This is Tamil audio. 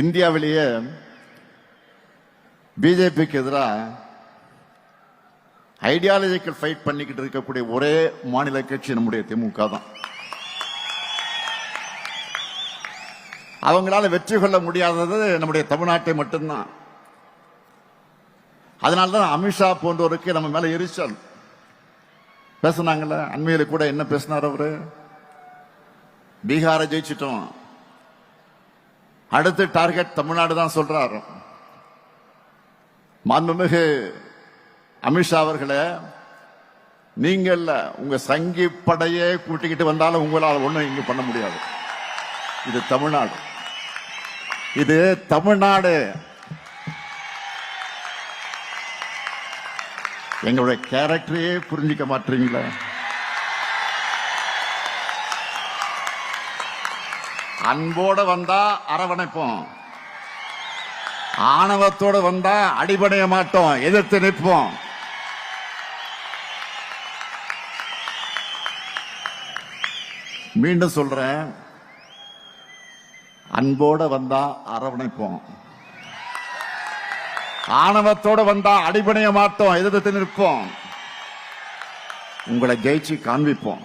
இந்தியாவிலேயே பிஜேபிக்கு எதிராக ஐடியாலஜிக்கல் ஃபைட் பண்ணிக்கிட்டு இருக்கக்கூடிய ஒரே மாநில கட்சி நம்முடைய திமுக தான். அவங்களால வெற்றி கொள்ள முடியாதது நம்முடைய தமிழ்நாட்டை மட்டும்தான். அதனால்தான் அமித்ஷா போன்றவருக்கு நம்ம மேல எரிச்சல். பேசினாங்கல்ல, அண்மையில கூட என்ன பேசினார் அவரு? பீகாரை ஜெயிச்சிட்டோம், அடுத்து டார்கெட் தமிழ்நாடு தான் சொல்றாரு. மாண்புமிகு அமித்ஷா அவர்களே, நீங்க இல்ல, உங்க சங்கி படையே கூட்டிக்கிட்டு வந்தாலும் உங்களால் ஒண்ணும் இங்க பண்ண முடியாது. இது தமிழ்நாடு, இது தமிழ்நாடு. எங்களுடைய கேரக்டரையே புரிஞ்சிக்க மாட்டீங்களா? அன்போட வந்தா அரவணைப்போம், ஆணவத்தோடு வந்தா அடிபடைய மாட்டோம், எதிர்த்து நிற்போம். மீண்டும் சொல்றேன், அன்போட வந்தா அரவணைப்போம், ஆணவத்தோடு வந்தா அடிபடைய மாட்டோம், எதிர்த்து நிற்போம். உங்களை ஜெயிச்சு காண்பிப்போம்.